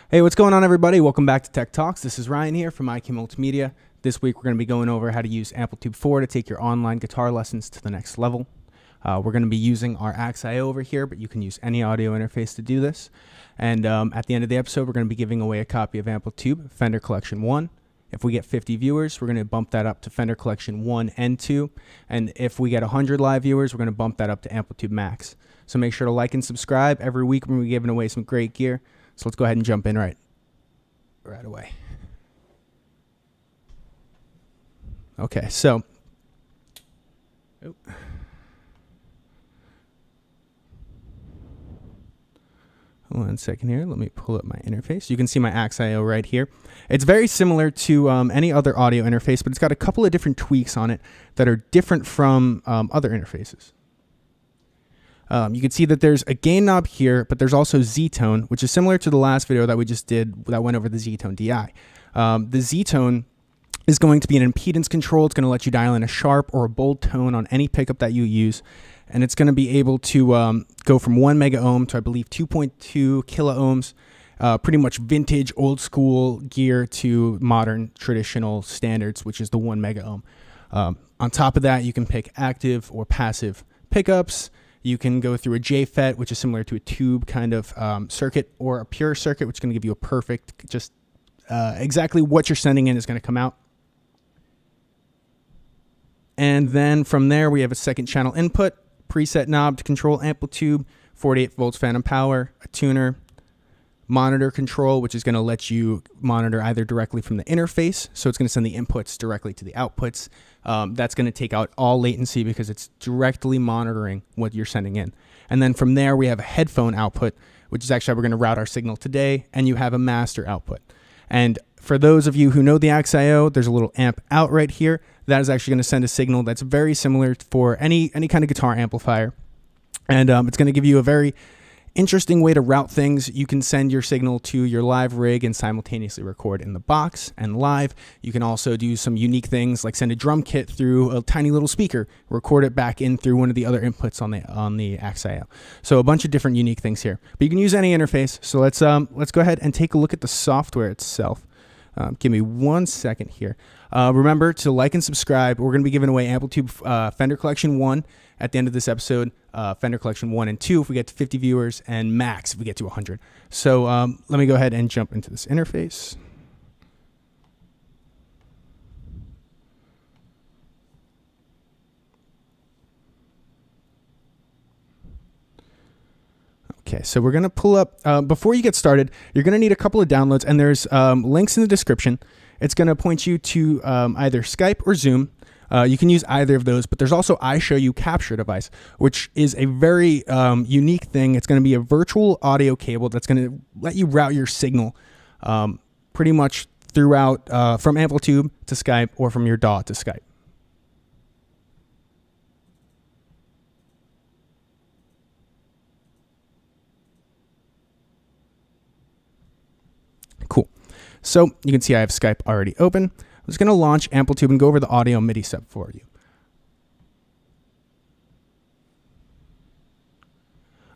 Hey, what's going on, everybody? Welcome back to Tech Talks. This is Ryan here from IK Multimedia. This week, we're going to be going over how to use AmpliTube 4 to take your online guitar lessons to the next level. We're going to be using our AXIO over here, but you can use any audio interface to do this. And at the end of the episode, we're going to be giving away a copy of AmpliTube Fender Collection 1. If we get 50 viewers, we're going to bump that up to Fender Collection 1 and 2. And if we get 100 live viewers, we're going to bump that up to AmpliTube Max. So make sure to like and subscribe. Every week, we're going to be giving away some great gear. So let's go ahead and jump in right away. Okay, so one second here. Let me pull up my interface. You can see my AXIO right here. It's very similar to any other audio interface, but it's got a couple of different tweaks on it that are different from other interfaces. You can see that there's a gain knob here, but there's also Z-Tone, which is similar to the last video that we just did that went over the Z-Tone DI. The Z-Tone is going to be an impedance control. It's going to let you dial in a sharp or a bold tone on any pickup that you use. And it's going to be able to go from 1 mega ohm to, I believe, 2.2 kilo ohms. Pretty much vintage, old school gear to modern traditional standards, which is the 1 mega ohm. On top of that, you can pick active or passive pickups. You can go through a JFET, which is similar to a tube kind of circuit, or a pure circuit, which is going to give you a perfect, just exactly what you're sending in is going to come out. And then from there, we have a second channel input, preset knob to control AmpliTube, 48 volts phantom power, a tuner, monitor control, which is going to let you monitor either directly from the interface. So it's going to send the inputs directly to the outputs. That's going to take out all latency because it's directly monitoring what you're sending in. And then from there, we have a headphone output, which is actually how we're going to route our signal today. And you have a master output. And for those of you who know the AXIO, there's a little amp out right here. That is actually going to send a signal that's very similar for any kind of guitar amplifier. And it's going to give you a very interesting way to route things. You can send your signal to your live rig and simultaneously record in the box and live. You can also do some unique things like send a drum kit through a tiny little speaker, record it back in through one of the other inputs on the AXIO. So a bunch of different unique things here. But you can use any interface. So let's go ahead and take a look at the software itself. Give me 1 second here. Remember to like and subscribe. We're going to be giving away AmpliTube Fender Collection 1 at the end of this episode, Fender Collection 1 and 2 if we get to 50 viewers, and Max if we get to 100. So let me go ahead and jump into this interface. Okay, so we're going to pull up, before you get started, you're going to need a couple of downloads, and there's links in the description. It's going to point you to either Skype or Zoom. You can use either of those, but there's also iShowU capture device, which is a very unique thing. It's going to be a virtual audio cable that's going to let you route your signal pretty much throughout from AmpliTube to Skype or from your DAW to Skype. Cool. So you can see I have Skype already open. I'm just going to launch AmpliTube and go over the audio MIDI step for you.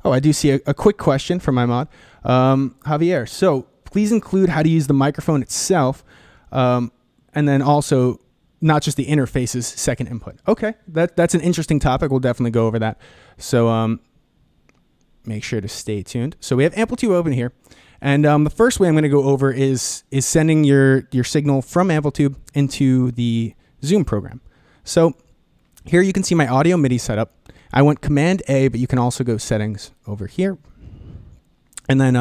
Oh, I do see a quick question from my mod, Javier. So please include how to use the microphone itself, and then also not just the interface's second input. Okay, that's an interesting topic. We'll definitely go over that. So make sure to stay tuned. So we have AmpliTube open here. And the first way I'm going to go over is sending your signal from AmpliTube into the Zoom program. So here you can see my audio MIDI setup. I went Command A, but you can also go Settings over here. And then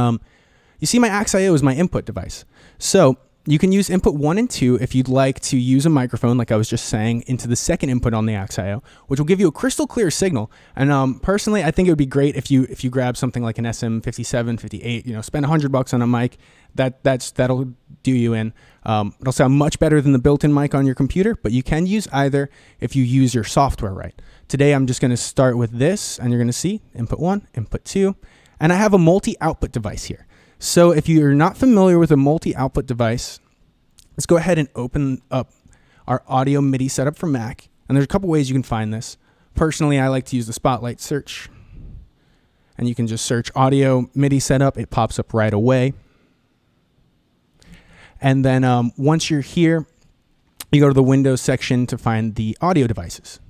you see my AXIO is my input device. So you can use input 1 and 2 if you'd like to use a microphone, like I was just saying, into the second input on the AXIO, which will give you a crystal clear signal. And personally, I think it would be great if you grab something like an SM57, 58, spend $100 on a mic. That'll do you in. It'll sound much better than the built-in mic on your computer, but you can use either if you use your software right. Today, I'm just going to start with this, and you're going to see input 1, input 2, and I have a multi-output device here. So if you're not familiar with a multi-output device, let's go ahead and open up our audio MIDI setup for Mac. And there's a couple ways you can find this. Personally, I like to use the Spotlight search. And you can just search audio MIDI setup. It pops up right away. And then once you're here, you go to the Windows section to find the audio devices.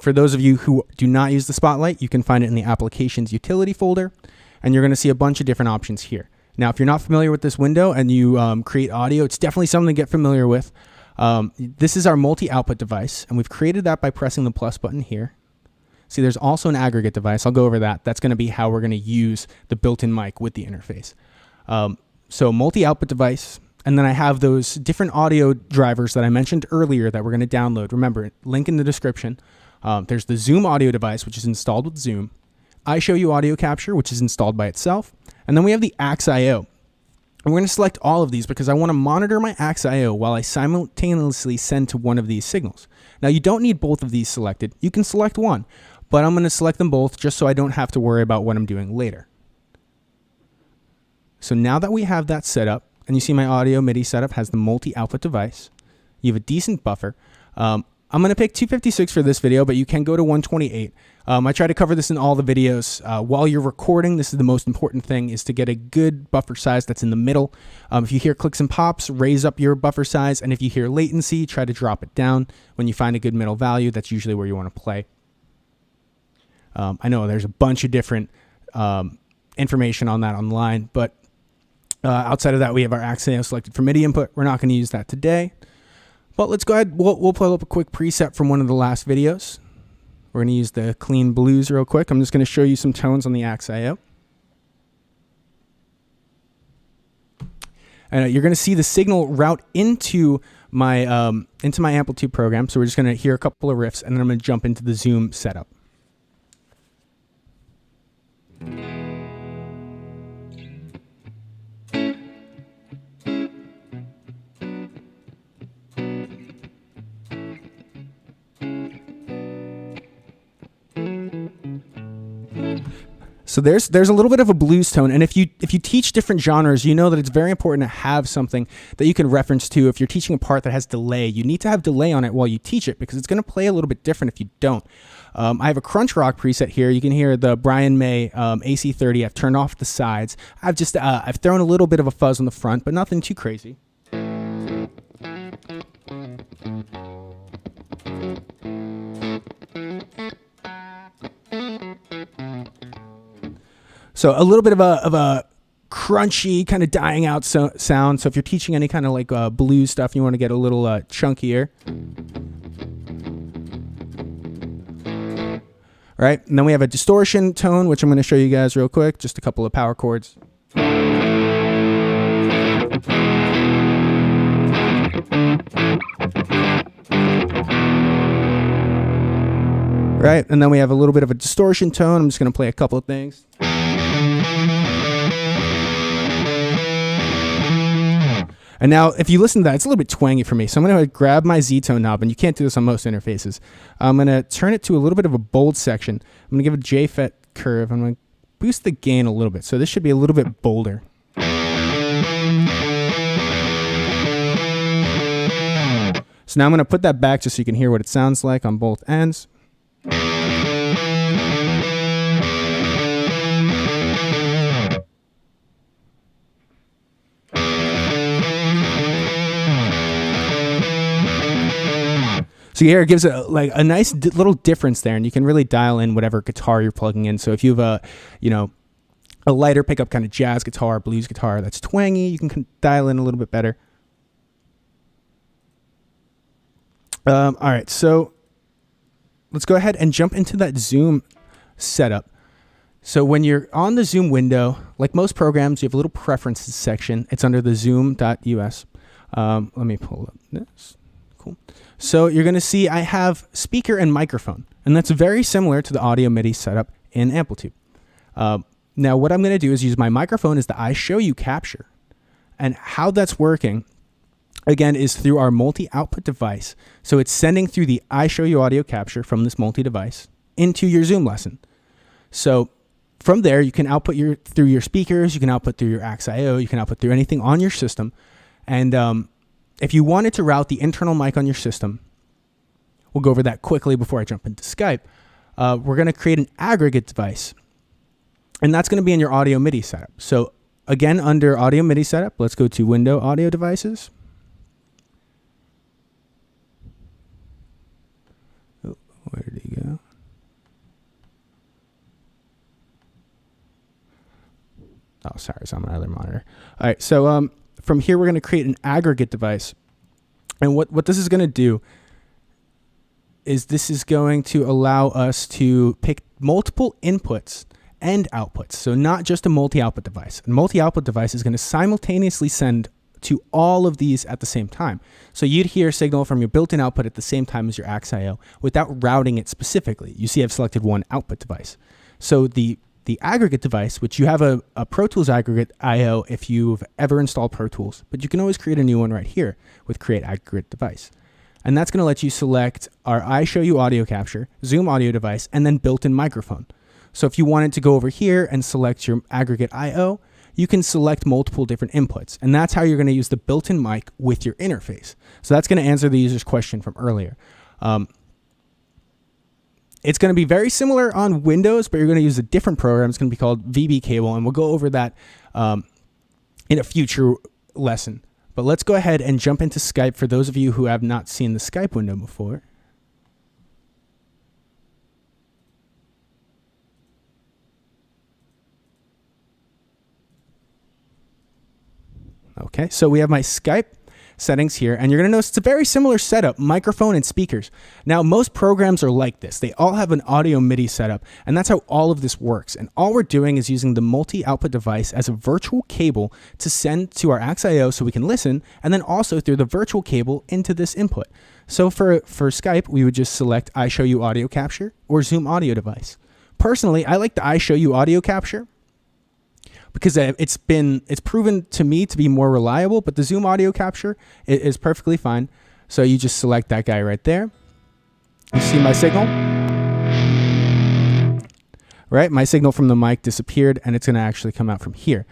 For those of you who do not use the Spotlight, you can find it in the Applications Utility folder, and you're going to see a bunch of different options here. Now, if you're not familiar with this window and you create audio, it's definitely something to get familiar with. This is our multi-output device, and we've created that by pressing the plus button here. See, there's also an aggregate device. I'll go over that. That's going to be how we're going to use the built-in mic with the interface. So multi-output device, and then I have those different audio drivers that I mentioned earlier that we're going to download. Remember, link in the description. There's the Zoom audio device, which is installed with Zoom. iShowU audio capture, which is installed by itself. And then we have the AX.io. And we're going to select all of these because I want to monitor my AX.io while I simultaneously send to one of these signals. Now, you don't need both of these selected. You can select one, but I'm going to select them both just so I don't have to worry about what I'm doing later. So now that we have that set up, and you see my audio MIDI setup has the multi-output device, you have a decent buffer. I'm going to pick 256 for this video, but you can go to 128. I try to cover this in all the videos. While you're recording, this is the most important thing, is to get a good buffer size that's in the middle. If you hear clicks and pops, raise up your buffer size, and if you hear latency, try to drop it down. When you find a good middle value, that's usually where you want to play. I know there's a bunch of different information on that online, but outside of that, we have our AX.io selected for MIDI input. We're not going to use that today. But let's go ahead. We'll pull up a quick preset from one of the last videos. We're going to use the clean blues real quick. I'm just going to show you some tones on the AX.io. And you're going to see the signal route into my AmpliTube program. So we're just going to hear a couple of riffs, and then I'm going to jump into the Zoom setup. So there's a little bit of a blues tone, and if you teach different genres, you know that it's very important to have something that you can reference to. If you're teaching a part that has delay, you need to have delay on it while you teach it because it's going to play a little bit different if you don't. I have a crunch rock preset here. You can hear the Brian May AC30. I've turned off the sides. I've thrown a little bit of a fuzz on the front, but nothing too crazy. So a little bit of a crunchy kind of dying out sound. So if you're teaching any kind of like blues stuff, you want to get a little chunkier. All right, and then we have a distortion tone, which I'm going to show you guys real quick. Just a couple of power chords. Right, and then we have a little bit of a distortion tone. I'm just going to play a couple of things. And now, if you listen to that, it's a little bit twangy for me. So I'm going to grab my Z-tone knob, and you can't do this on most interfaces. I'm going to turn it to a little bit of a bold section. I'm going to give it a JFET curve. I'm going to boost the gain a little bit. So this should be a little bit bolder. So now I'm going to put that back just so you can hear what it sounds like on both ends. So here it gives a nice little difference there, and you can really dial in whatever guitar you're plugging in. So if you have a lighter pickup kind of jazz guitar, blues guitar that's twangy, you can dial in a little bit better. All right, so let's go ahead and jump into that Zoom setup. So when you're on the Zoom window, like most programs, you have a little preferences section. It's under the zoom.us. Let me pull up this. Cool. So you're going to see I have speaker and microphone, and that's very similar to the audio MIDI setup in AmpliTube. Now what I'm going to do is use my microphone as the iShowU capture. And how that's working, again, is through our multi-output device. So it's sending through the iShowU audio capture from this multi-device into your Zoom lesson. So from there, you can output through your speakers, you can output through your AX.io, you can output through anything on your system. And if you wanted to route the internal mic on your system, we'll go over that quickly before I jump into Skype. We're going to create an aggregate device, and that's going to be in your audio MIDI setup. So again, under audio MIDI setup, let's go to Window Audio Devices. Oh, where did he go? Oh, sorry, it's on my other monitor. All right, so from here, we're going to create an aggregate device. And what this is going to do is this is going to allow us to pick multiple inputs and outputs. So not just a multi-output device. A multi-output device is going to simultaneously send to all of these at the same time. So you'd hear a signal from your built-in output at the same time as your AX.io without routing it specifically. You see I've selected one output device. So the aggregate device, which you have a Pro Tools aggregate I.O. if you've ever installed Pro Tools, but you can always create a new one right here with create aggregate device. And that's going to let you select our iShowU audio capture, Zoom audio device, and then built-in microphone. So if you wanted to go over here and select your aggregate I.O., you can select multiple different inputs. And that's how you're going to use the built-in mic with your interface. So that's going to answer the user's question from earlier. It's going to be very similar on Windows, but you're going to use a different program. It's going to be called VB Cable, and we'll go over that in a future lesson. But let's go ahead and jump into Skype for those of you who have not seen the Skype window before. Okay, so we have my Skype settings here, and you're going to notice it's a very similar setup, microphone and speakers. Now, most programs are like this. They all have an audio MIDI setup, and that's how all of this works. And all we're doing is using the multi-output device as a virtual cable to send to our AX.io so we can listen, and then also through the virtual cable into this input. So for Skype, we would just select iShowU audio capture or Zoom audio device. Personally, I like the iShowU audio capture because it's proven to me to be more reliable, but the Zoom audio capture is perfectly fine. So you just select that guy right there. You see my signal? Right? My signal from the mic disappeared, and it's going to actually come out from here.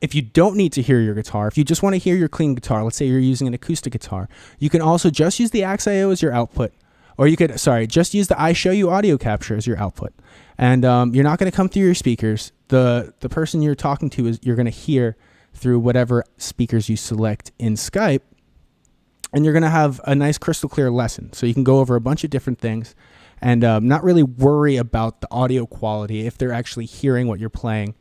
If you don't need to hear your guitar, if you just want to hear your clean guitar, let's say you're using an acoustic guitar, you can also just use the AX.io as your output. Or you could, just use the iShowU audio capture as your output. And you're not going to come through your speakers. The person you're talking to you're going to hear through whatever speakers you select in Skype. And you're going to have a nice crystal clear lesson. So you can go over a bunch of different things and not really worry about the audio quality if they're actually hearing what you're playing.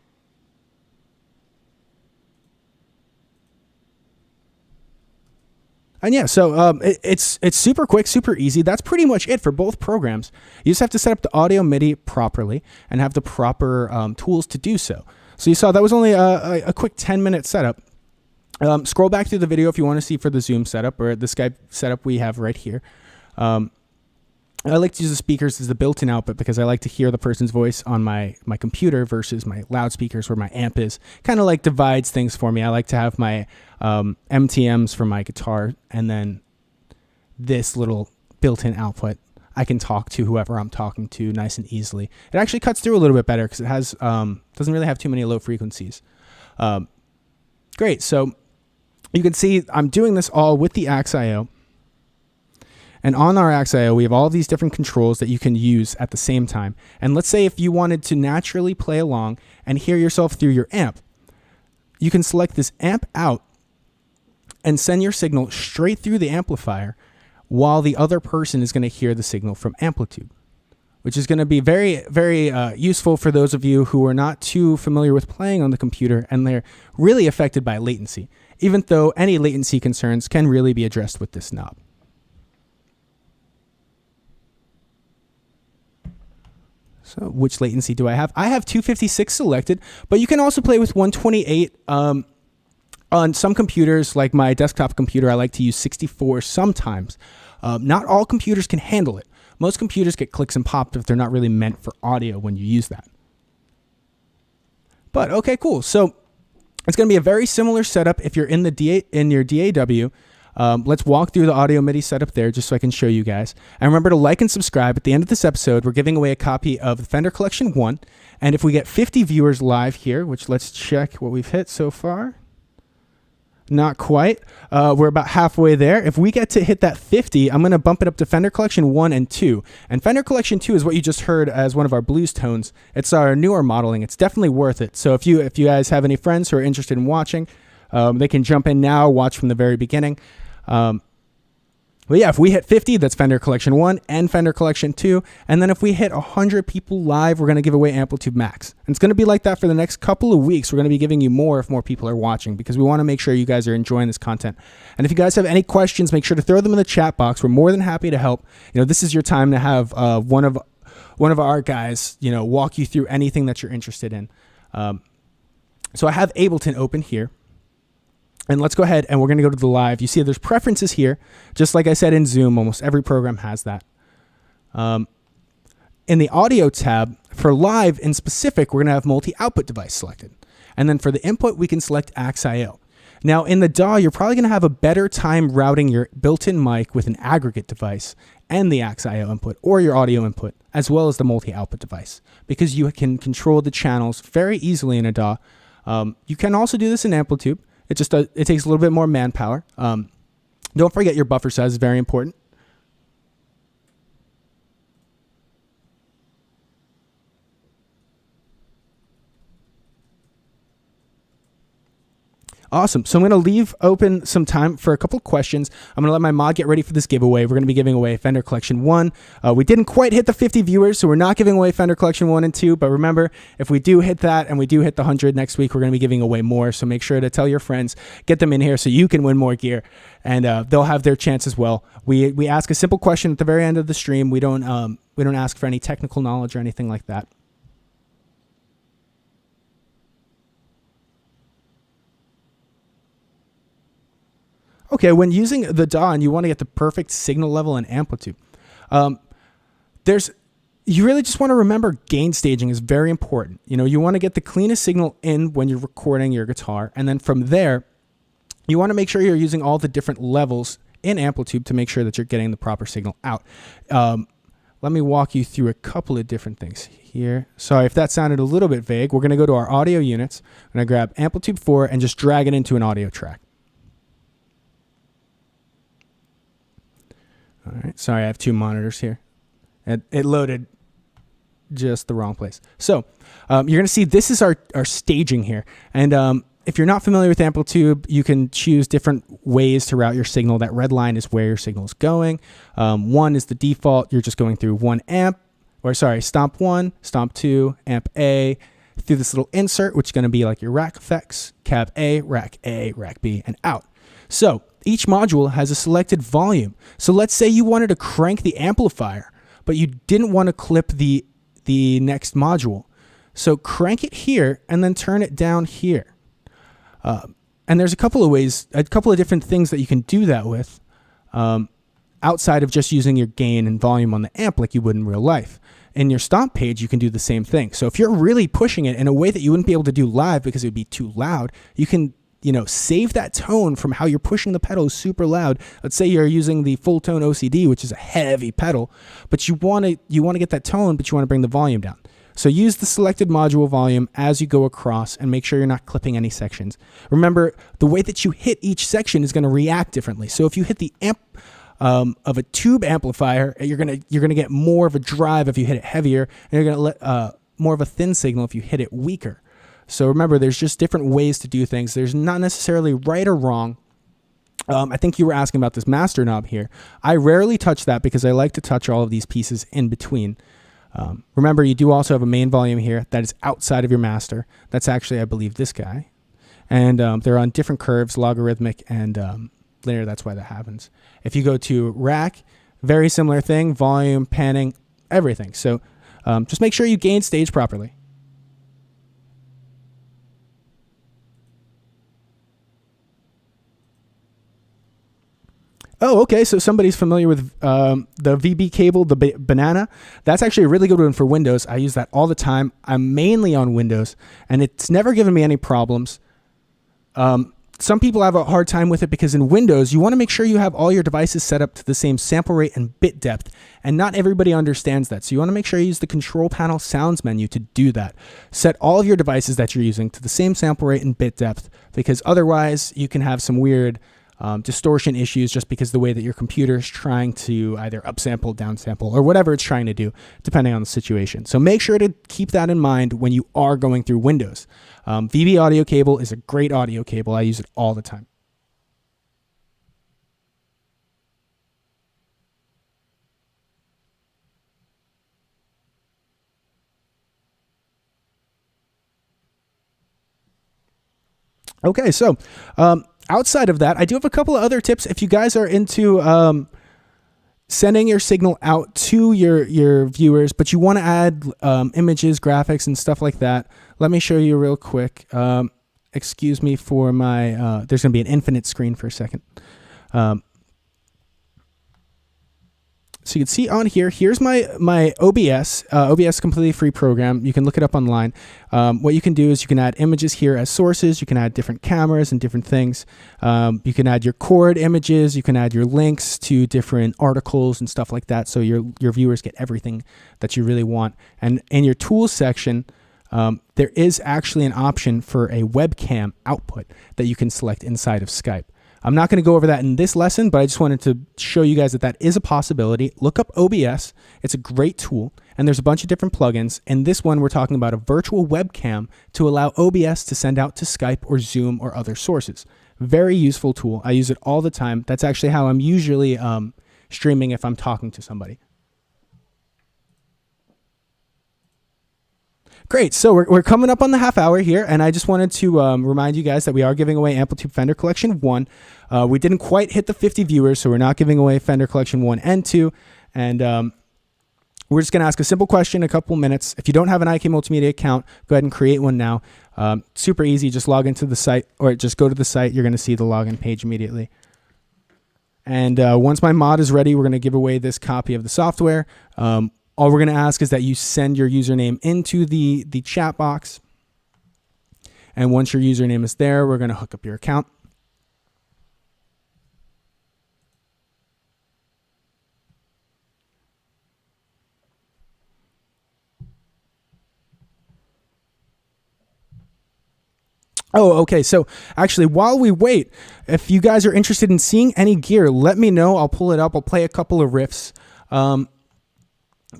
And yeah, so it's super quick, super easy. That's pretty much it for both programs. You just have to set up the audio MIDI properly and have the proper tools to do so. So you saw that was only a quick 10-minute setup. Scroll back through the video if you want to see for the Zoom setup or the Skype setup we have right here. I like to use the speakers as the built-in output because I like to hear the person's voice on my computer versus my loudspeakers where my amp is. Kind of like divides things for me. I like to have my MTMs for my guitar and then this little built-in output. I can talk to whoever I'm talking to nice and easily. It actually cuts through a little bit better because it has doesn't really have too many low frequencies. Great. So you can see I'm doing this all with the AX.io. And on our AX.io, we have all of these different controls that you can use at the same time. And let's say if you wanted to naturally play along and hear yourself through your amp, you can select this amp out and send your signal straight through the amplifier while the other person is going to hear the signal from AmpliTube, which is going to be very, very useful for those of you who are not too familiar with playing on the computer and they're really affected by latency, even though any latency concerns can really be addressed with this knob. So which latency do I have? I have 256 selected, but you can also play with 128. On some computers, like my desktop computer, I like to use 64 sometimes. Not all computers can handle it. Most computers get clicks and pops if they're not really meant for audio when you use that. But okay, cool. So it's going to be a very similar setup if you're in your DAW. Let's walk through the audio MIDI setup there just so I can show you guys. And remember to like and subscribe. At the end of this episode, we're giving away a copy of the Fender Collection 1. And if we get 50 viewers live here, which let's check what we've hit so far. Not quite. We're about halfway there. If we get to hit that 50, I'm going to bump it up to Fender Collection 1 and 2. And Fender Collection 2 is what you just heard as one of our blues tones. It's our newer modeling. It's definitely worth it. So if you guys have any friends who are interested in watching, they can jump in now, watch from the very beginning. But yeah, if we hit 50, that's Fender Collection 1 and Fender Collection 2. And then if we hit 100 people live, we're going to give away AmpliTube Max. And it's going to be like that for the next couple of weeks. We're going to be giving you more if more people are watching, because we want to make sure you guys are enjoying this content. And if you guys have any questions, make sure to throw them in the chat box. We're more than happy to help. This is your time to have one of our guys, walk you through anything that you're interested in. So I have Ableton open here. And let's go ahead and we're going to go to the live. You see there's preferences here. Just like I said in Zoom, almost every program has that. In the audio tab, for live in specific, we're going to have multi-output device selected. And then for the input, we can select AXIO. Now in the DAW, you're probably going to have a better time routing your built-in mic with an aggregate device and the AXIO input or your audio input, as well as the multi-output device, because you can control the channels very easily in a DAW. You can also do this in AmpliTube. It takes a little bit more manpower. Don't forget your buffer size is very important. Awesome. So I'm going to leave open some time for a couple of questions. I'm going to let my mod get ready for this giveaway. We're going to be giving away Fender Collection 1. We didn't quite hit the 50 viewers, so we're not giving away Fender Collection 1 and 2. But remember, if we do hit that and we do hit the 100 next week, we're going to be giving away more. So make sure to tell your friends, get them in here so you can win more gear, and they'll have their chance as well. We ask a simple question at the very end of the stream. We don't ask for any technical knowledge or anything like that. Okay, when using the DAW and you want to get the perfect signal level and AmpliTube, you really just want to remember gain staging is very important. You want to get the cleanest signal in when you're recording your guitar, and then from there, you want to make sure you're using all the different levels in AmpliTube to make sure that you're getting the proper signal out. Let me walk you through a couple of different things here. Sorry if that sounded a little bit vague. We're going to go to our audio units. I'm going to grab AmpliTube 4 and just drag it into an audio track. All right, sorry, I have two monitors here. It loaded just the wrong place. So you're going to see this is our staging here. And if you're not familiar with AmpliTube, you can choose different ways to route your signal. That red line is where your signal is going. 1 is the default. You're just going through stomp 1, stomp 2, amp A, through this little insert, which is going to be like your rack effects, cab A, rack B, and out. So each module has a selected volume. So let's say you wanted to crank the amplifier, but you didn't want to clip the next module. So crank it here and then turn it down here. And there's a couple of ways, a couple of different things that you can do that with outside of just using your gain and volume on the amp like you would in real life. In your stomp page, you can do the same thing. So if you're really pushing it in a way that you wouldn't be able to do live because it would be too loud, you can save that tone from how you're pushing the pedal super loud. Let's say you're using the full tone OCD, which is a heavy pedal, but you want to get that tone, but you want to bring the volume down. So use the selected module volume as you go across and make sure you're not clipping any sections. Remember, the way that you hit each section is going to react differently. So if you hit the amp of a tube amplifier, you're gonna get more of a drive if you hit it heavier, and you're gonna let more of a thin signal if you hit it weaker. So remember, there's just different ways to do things. There's not necessarily right or wrong. I think you were asking about this master knob here. I rarely touch that because I like to touch all of these pieces in between. Remember, you do also have a main volume here that is outside of your master. That's actually, I believe, this guy. And they're on different curves, logarithmic and linear. That's why that happens. If you go to rack, very similar thing, volume, panning, everything. So just make sure you gain stage properly. Oh, okay, so somebody's familiar with the VB cable, the banana. That's actually a really good one for Windows. I use that all the time. I'm mainly on Windows, and it's never given me any problems. Some people have a hard time with it because in Windows, you want to make sure you have all your devices set up to the same sample rate and bit depth, and not everybody understands that. So you want to make sure you use the control panel sounds menu to do that. Set all of your devices that you're using to the same sample rate and bit depth, because otherwise you can have some weird distortion issues just because the way that your computer is trying to either upsample, downsample, or whatever it's trying to do, depending on the situation. So make sure to keep that in mind when you are going through Windows. VB audio cable is a great audio cable. I use it all the time. Okay, so outside of that, I do have a couple of other tips. If you guys are into sending your signal out to your viewers, but you want to add images, graphics, and stuff like that, let me show you real quick. Excuse me for my, there's going to be an infinite screen for a second. So you can see on here, here's my OBS. OBS completely free program. You can look it up online. What you can do is you can add images here as sources. You can add different cameras and different things. You can add your chord images. You can add your links to different articles and stuff like that. So your viewers get everything that you really want. And in your tools section, there is actually an option for a webcam output that you can select inside of Skype. I'm not going to go over that in this lesson, but I just wanted to show you guys that that is a possibility. Look up OBS. It's a great tool, and there's a bunch of different plugins. In this one, we're talking about a virtual webcam to allow OBS to send out to Skype or Zoom or other sources. Very useful tool. I use it all the time. That's actually how I'm usually streaming if I'm talking to somebody. Great, so we're coming up on the half hour here, and I just wanted to remind you guys that we are giving away AmpliTube Fender Collection 1. We didn't quite hit the 50 viewers, so we're not giving away Fender Collection 1 and 2. And we're just going to ask a simple question in a couple minutes. If you don't have an IK Multimedia account, go ahead and create one now. Super easy, just log into the site, or just go to the site. You're going to see the login page immediately. And once my mod is ready, we're going to give away this copy of the software. All we're going to ask is that you send your username into the chat box. And once your username is there, we're going to hook up your account. Oh, okay. So actually, while we wait, if you guys are interested in seeing any gear, let me know. I'll pull it up. I'll play a couple of riffs.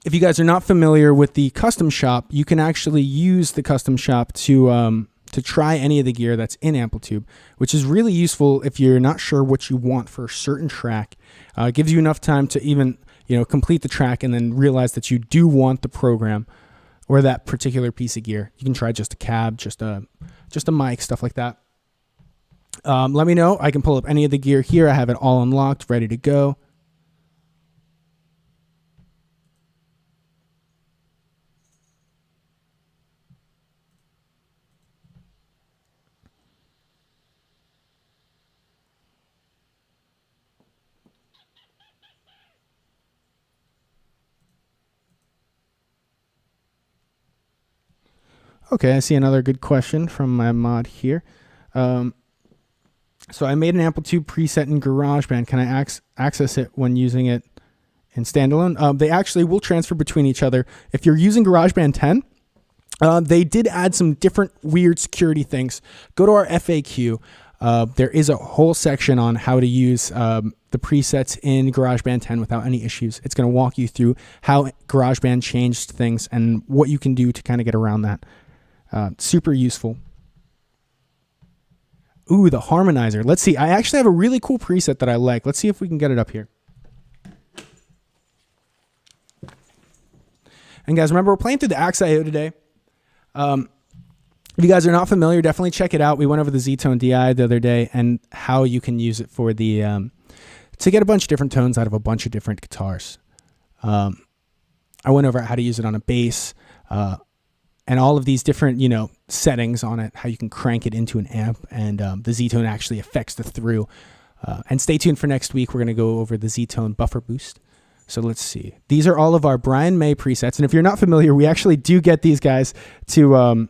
If you guys are not familiar with the custom shop, you can actually use the custom shop to try any of the gear that's in AmpliTube, which is really useful if you're not sure what you want for a certain track. It gives you enough time to even complete the track and then realize that you do want the program or that particular piece of gear. You can try just a cab, just a mic, stuff like that. Let me know. I can pull up any of the gear here. I have it all unlocked, ready to go. Okay, I see another good question from my mod here. So I made an AmpliTube preset in GarageBand. Can I access it when using it in standalone? They actually will transfer between each other. If you're using GarageBand 10, they did add some different weird security things. Go to our FAQ. There is a whole section on how to use the presets in GarageBand 10 without any issues. It's going to walk you through how GarageBand changed things and what you can do to kind of get around that. Super useful. Ooh, the harmonizer. Let's see. I actually have a really cool preset that I like. Let's see if we can get it up here. And guys, remember, we're playing through the Axe.io today. If you guys are not familiar, definitely check it out. We went over the Z-Tone DI the other day and how you can use it for the to get a bunch of different tones out of a bunch of different guitars. I went over how to use it on a bass, and all of these different, settings on it, how you can crank it into an amp, and the Z-Tone actually affects the through. And stay tuned for next week. We're going to go over the Z-Tone buffer boost. So let's see. These are all of our Brian May presets. And if you're not familiar, we actually do get these guys to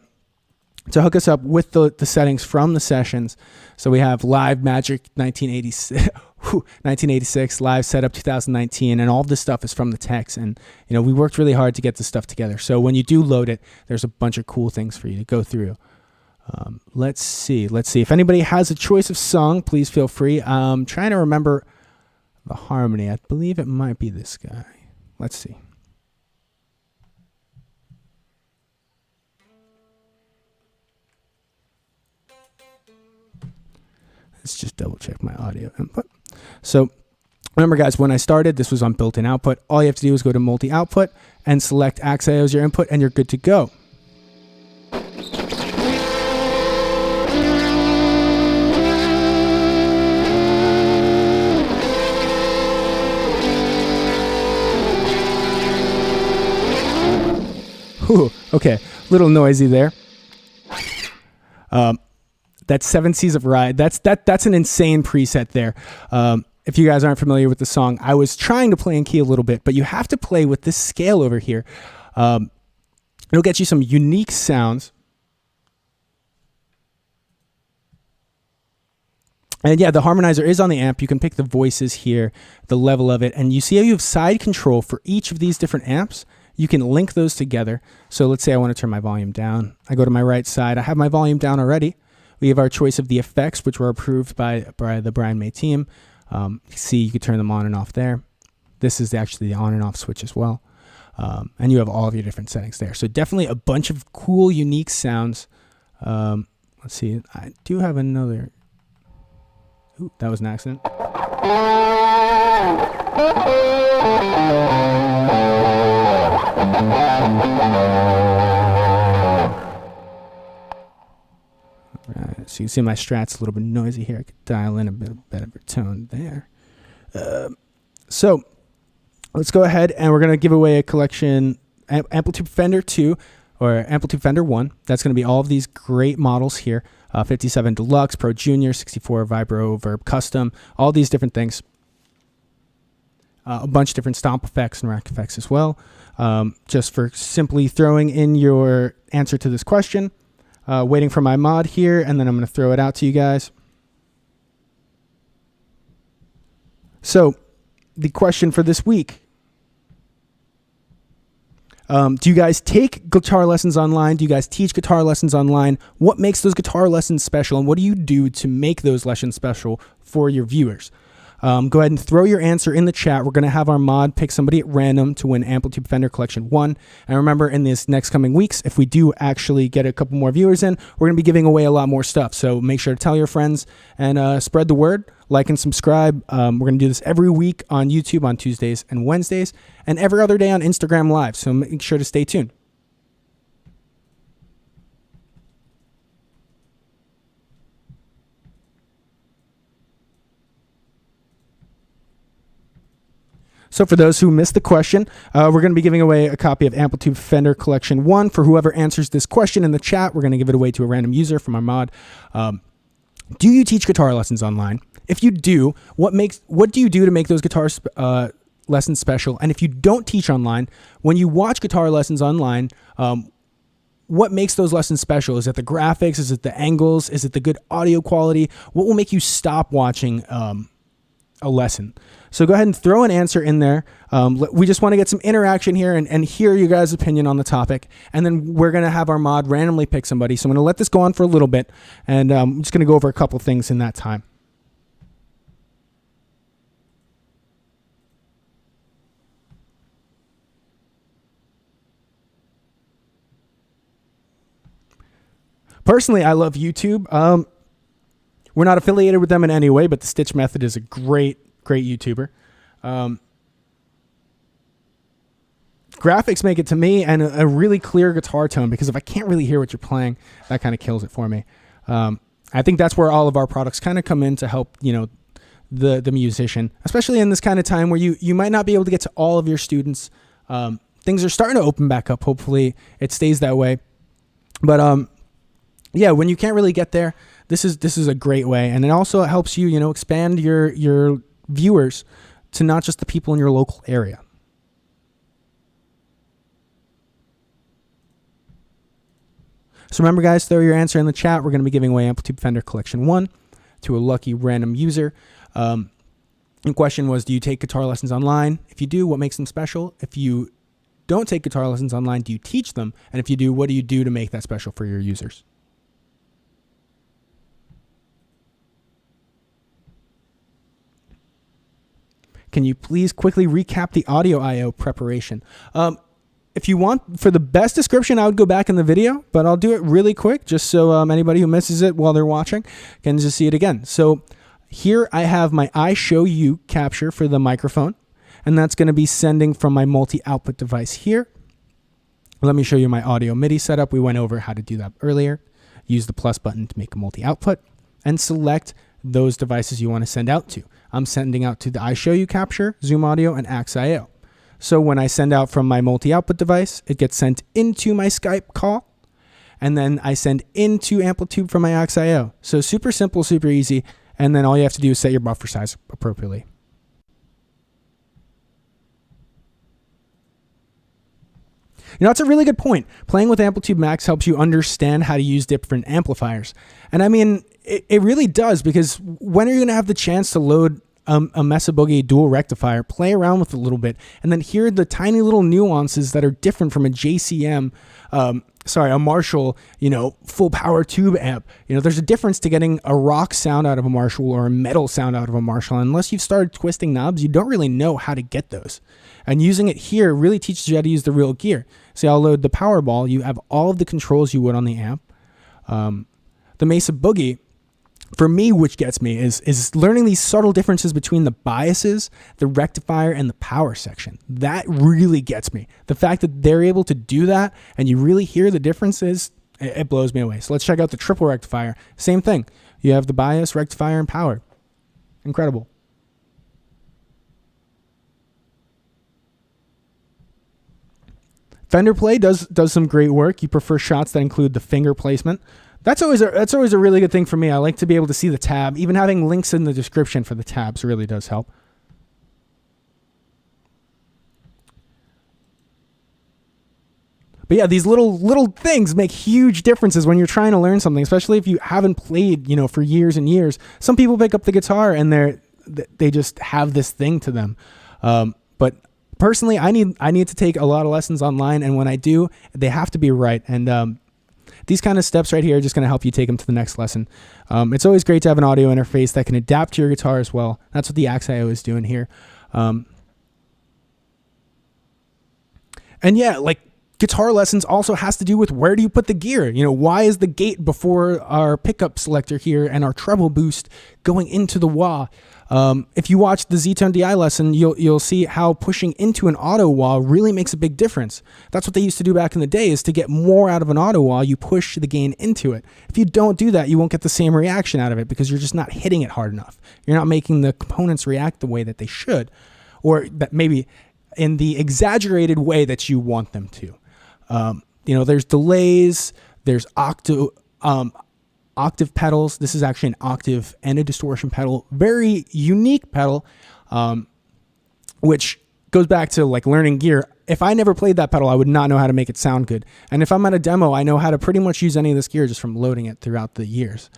to hook us up with the settings from the sessions. So we have live Magic 1986, live setup 2019, and all of this stuff is from the text. And we worked really hard to get this stuff together. So when you do load it, there's a bunch of cool things for you to go through. Let's see. If anybody has a choice of song, please feel free. I'm trying to remember the harmony. I believe it might be this guy. Let's see. Let's just double check my audio input. So remember, guys, when I started, this was on built-in output. All you have to do is go to multi-output and select Axio as your input, and you're good to go. Whew, okay, little noisy there. That's 7 Seas of Ride. That's an insane preset there. If you guys aren't familiar with the song, I was trying to play in key a little bit, but you have to play with this scale over here. It'll get you some unique sounds. And yeah, the harmonizer is on the amp. You can pick the voices here, the level of it, and you see how you have side control for each of these different amps. You can link those together. So let's say I want to turn my volume down. I go to my right side. I have my volume down already. We have our choice of the effects, which were approved by the Brian May team. See, you can turn them on and off there. This is actually the on and off switch as well. And you have all of your different settings there. So definitely a bunch of cool, unique sounds. Let's see. I do have another. Ooh, that was an accident. Right, so you can see my strat's a little bit noisy here. I could dial in a bit better tone there. So let's go ahead and we're going to give away a collection, AmpliTube Fender 2 or AmpliTube Fender 1. That's going to be all of these great models here. 57 Deluxe, Pro Junior, 64 Vibro, Verb Custom, all these different things. A bunch of different stomp effects and rack effects as well. Just for simply throwing in your answer to this question. Waiting for my mod here, and then I'm going to throw it out to you guys. So, the question for this week. Do you guys take guitar lessons online? Do you guys teach guitar lessons online? What makes those guitar lessons special, and what do you do to make those lessons special for your viewers? Go ahead and throw your answer in the chat. We're going to have our mod pick somebody at random to win AmpliTube Fender Collection 1. And remember, in this next coming weeks, if we do actually get a couple more viewers in, we're going to be giving away a lot more stuff. So make sure to tell your friends and spread the word. Like and subscribe. We're going to do this every week on YouTube on Tuesdays and Wednesdays, and every other day on Instagram Live. So make sure to stay tuned. So for those who missed the question, we're going to be giving away a copy of AmpliTube Fender Collection 1. For whoever answers this question in the chat, we're going to give it away to a random user from our mod. Do you teach guitar lessons online? If you do, what do you do to make those guitar lessons special? And if you don't teach online, when you watch guitar lessons online, what makes those lessons special? Is it the graphics? Is it the angles? Is it the good audio quality? What will make you stop watching a lesson? So go ahead and throw an answer in there. We just want to get some interaction here and hear you guys' opinion on the topic. And then we're going to have our mod randomly pick somebody. So I'm going to let this go on for a little bit. And I'm just going to go over a couple things in that time. Personally, I love YouTube. We're not affiliated with them in any way, but the Stitch Method is a great YouTuber. Graphics make it to me, and a really clear guitar tone, because if I can't really hear what you're playing, that kind of kills it for me. I think that's where all of our products kind of come in to help, the musician, especially in this kind of time where you might not be able to get to all of your students. Things are starting to open back up. Hopefully it stays that way. But yeah, when you can't really get there, this is a great way, and it also helps you, expand your viewers to not just the people in your local area. So remember, guys, throw your answer in the chat. We're going to be giving away AmpliTube Fender Collection 1 to a lucky random user. The question was, do you take guitar lessons online? If you do, what makes them special? If you don't take guitar lessons online, do you teach them? And if you do, what do you do to make that special for your users? Can you please quickly recap the audio I/O preparation? If you want, for the best description, I would go back in the video, but I'll do it really quick just so anybody who misses it while they're watching can just see it again. So here I have my I show you capture for the microphone, and that's going to be sending from my multi-output device here. Let me show you my audio MIDI setup. We went over how to do that earlier. Use the plus button to make a multi-output and select those devices you want to send out to. I'm sending out to the I show you capture, Zoom Audio, and AXIO. So when I send out from my multi-output device, it gets sent into my Skype call, and then I send into AmpliTube from my AXIO. So super simple, super easy, and then all you have to do is set your buffer size appropriately. You know, that's a really good point. Playing with AmpliTube Max helps you understand how to use different amplifiers. And I mean, it really does, because when are you going to have the chance to load a Mesa Boogie dual rectifier, play around with it a little bit, and then hear the tiny little nuances that are different from a JCM, a Marshall, full power tube amp. There's a difference to getting a rock sound out of a Marshall or a metal sound out of a Marshall. Unless you've started twisting knobs, you don't really know how to get those. And using it here really teaches you how to use the real gear. So I'll load the Powerball. You have all of the controls you would on the amp. The Mesa Boogie, for me, which gets me, is learning these subtle differences between the biases, the rectifier, and the power section. That really gets me. The fact that they're able to do that and you really hear the differences, it blows me away. So let's check out the triple rectifier. Same thing. You have the bias, rectifier, and power. Incredible. Fender Play does some great work. You prefer shots that include the finger placement. That's always a really good thing for me. I like to be able to see the tab. Even having links in the description for the tabs really does help. But yeah, these little things make huge differences when you're trying to learn something, especially if you haven't played, for years and years. Some people pick up the guitar and they just have this thing to them. But personally, I need to take a lot of lessons online, and when I do, they have to be right. And these kind of steps right here are just going to help you take them to the next lesson. It's always great to have an audio interface that can adapt to your guitar as well. That's what the AXIO is doing here. And yeah, like guitar lessons also has to do with where do you put the gear? Why is the gate before our pickup selector here and our treble boost going into the wah? If you watch the Z-Tone DI lesson, you'll see how pushing into an auto wah really makes a big difference. That's what they used to do back in the day, is to get more out of an auto wah, you push the gain into it. If you don't do that, you won't get the same reaction out of it because you're just not hitting it hard enough. You're not making the components react the way that they should, or that maybe in the exaggerated way that you want them to. There's delays, there's octave pedals. This is actually an octave and a distortion pedal. Very unique pedal, which goes back to like learning gear. If I never played that pedal, I would not know how to make it sound good. And if I'm at a demo, I know how to pretty much use any of this gear just from loading it throughout the years.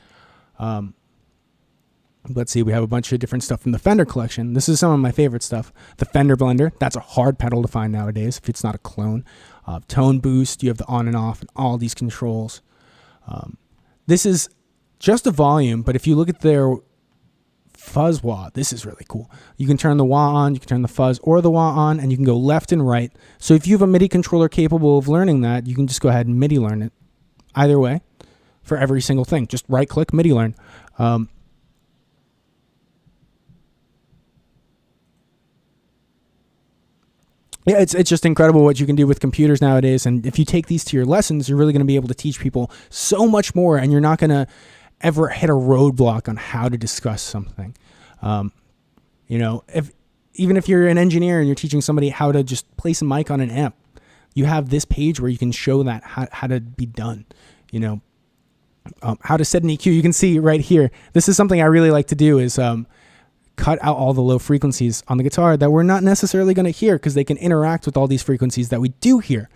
Let's see, we have a bunch of different stuff from the Fender collection. This is some of my favorite stuff. The Fender Blender, that's a hard pedal to find nowadays if it's not a clone. Tone boost, you have the on and off and all these controls. This is just a volume, but if you look at their fuzz wah, this is really cool. You can turn the wah on, you can turn the fuzz or the wah on, and you can go left and right. So if you have a MIDI controller capable of learning that, you can just go ahead and MIDI learn it. Either way, for every single thing. Just right click, MIDI learn. Yeah, it's just incredible what you can do with computers nowadays. And if you take these to your lessons, you're really going to be able to teach people so much more, and you're not going to ever hit a roadblock on how to discuss something. Even if you're an engineer and you're teaching somebody how to just place a mic on an amp, you have this page where you can show that how to be done. How to set an EQ. You can see right here. This is something I really like to do is cut out all the low frequencies on the guitar that we're not necessarily going to hear because they can interact with all these frequencies that we do hear.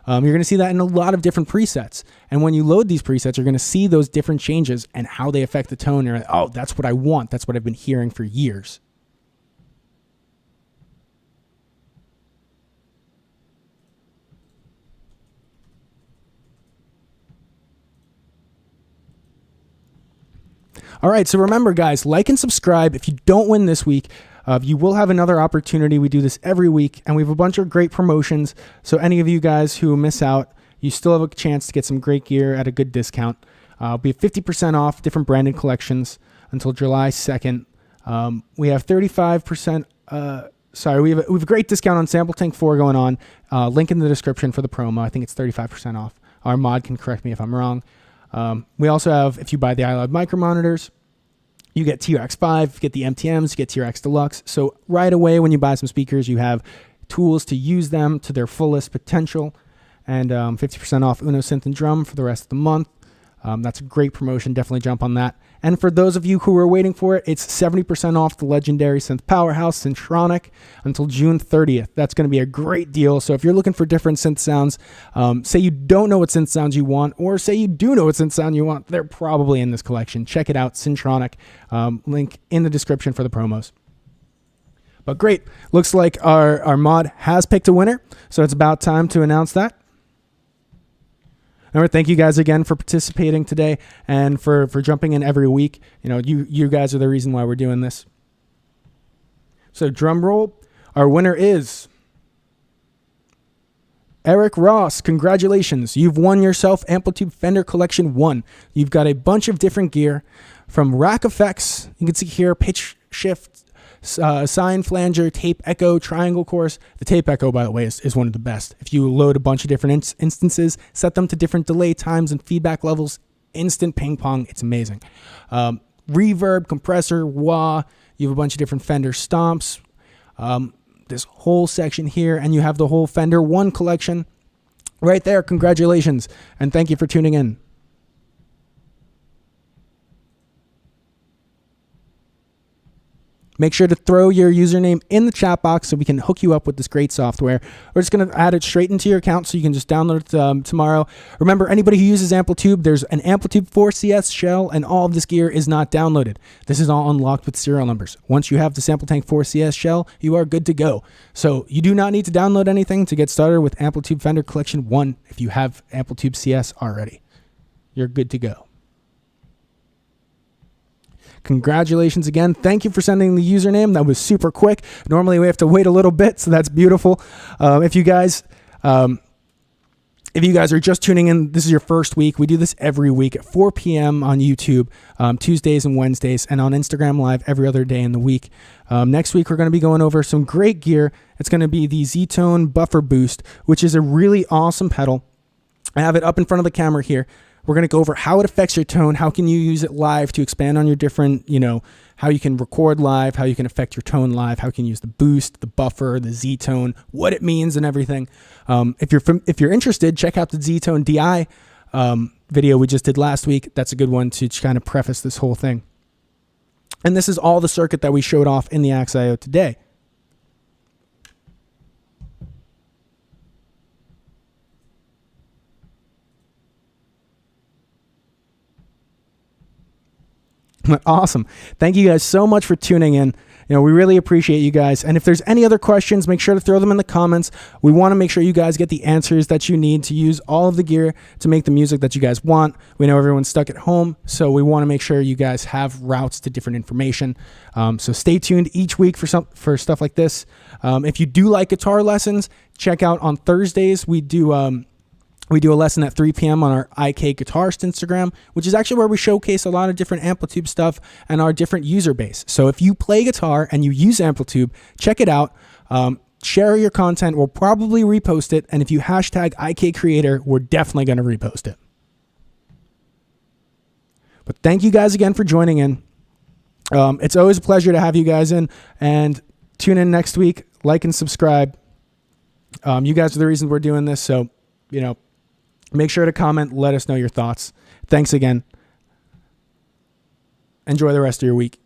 You're going to see that in a lot of different presets. And when you load these presets, you're going to see those different changes and how they affect the tone. You're like, oh, that's what I want. That's what I've been hearing for years. All right, so remember, guys, like and subscribe. If you don't win this week, you will have another opportunity. We do this every week, and we have a bunch of great promotions. So any of you guys who miss out, you still have a chance to get some great gear at a good discount. It'll be 50% off different branded collections until July 2nd. We have 35%. We have a great discount on Sample Tank 4 going on. Link in the description for the promo. I think it's 35% off. Our mod can correct me if I'm wrong. We also have, if you buy the iLoud micro monitors, you get TRX 5, you get the MTMs, you get TRX Deluxe. So right away when you buy some speakers, you have tools to use them to their fullest potential. And 50% off Uno Synth and Drum for the rest of the month. That's a great promotion. Definitely jump on that. And for those of you who are waiting for it, it's 70% off the legendary synth powerhouse Syntronic until June 30th. That's going to be a great deal. So if you're looking for different synth sounds, say you don't know what synth sounds you want, or say you do know what synth sound you want, they're probably in this collection. Check it out, Syntronic. Link in the description for the promos. But great. Looks like our mod has picked a winner. So it's about time to announce that. Remember, thank you guys again for participating today and for jumping in every week. You know, you guys are the reason why we're doing this. So drum roll. Our winner is Eric Ross. Congratulations. You've won yourself AmpliTube Fender Collection 1. You've got a bunch of different gear from rack effects. You can see here pitch shift, sine flanger, tape echo, triangle chorus. The tape echo, by the way, is one of the best. If you load a bunch of different instances, set them to different delay times and feedback levels, instant ping pong. It's amazing. Reverb, compressor, wah. You have a bunch of different Fender stomps. This whole section here, and you have the whole Fender 1 collection right there. Congratulations, and thank you for tuning in. Make sure to throw your username in the chat box so we can hook you up with this great software. We're just going to add it straight into your account so you can just download it tomorrow. Remember, anybody who uses AmpliTube, there's an AmpliTube 4CS shell, and all of this gear is not downloaded. This is all unlocked with serial numbers. Once you have the Sample Tank 4CS shell, you are good to go. So you do not need to download anything to get started with AmpliTube Fender Collection 1 if you have AmpliTube CS already. You're good to go. Congratulations again. Thank you for sending the username. That was super quick. Normally we have to wait a little bit, so that's beautiful. If you guys are just tuning in, this is your first week. We do this every week at 4 p.m. on YouTube, Tuesdays and Wednesdays, and on Instagram Live every other day in the week. Next week, we're going to be going over some great gear. It's going to be the Z-Tone Buffer Boost, which is a really awesome pedal. I have it up in front of the camera here. We're going to go over how it affects your tone, how can you use it live to expand on your different, how you can record live, how you can affect your tone live, how you can use the boost, the buffer, the Z-Tone, what it means and everything. If you're interested, check out the Z-Tone DI video we just did last week. That's a good one to kind of preface this whole thing. And this is all the circuit that we showed off in the AXIO today. Awesome. Thank you guys so much for tuning in. We really appreciate you guys. And if there's any other questions, make sure to throw them in the comments. We want to make sure you guys get the answers that you need to use all of the gear to make the music that you guys want. We know everyone's stuck at home, so we want to make sure you guys have routes to different information. So stay tuned each week for stuff like this. If you do like guitar lessons, check out on Thursdays. We do a lesson at 3 p.m. on our IK Guitarist Instagram, which is actually where we showcase a lot of different AmpliTube stuff and our different user base. So if you play guitar and you use AmpliTube, check it out. Share your content. We'll probably repost it. And if you hashtag IK Creator, we're definitely going to repost it. But thank you guys again for joining in. It's always a pleasure to have you guys in. And tune in next week. Like and subscribe. You guys are the reason we're doing this. So, make sure to comment, let us know your thoughts. Thanks again. Enjoy the rest of your week.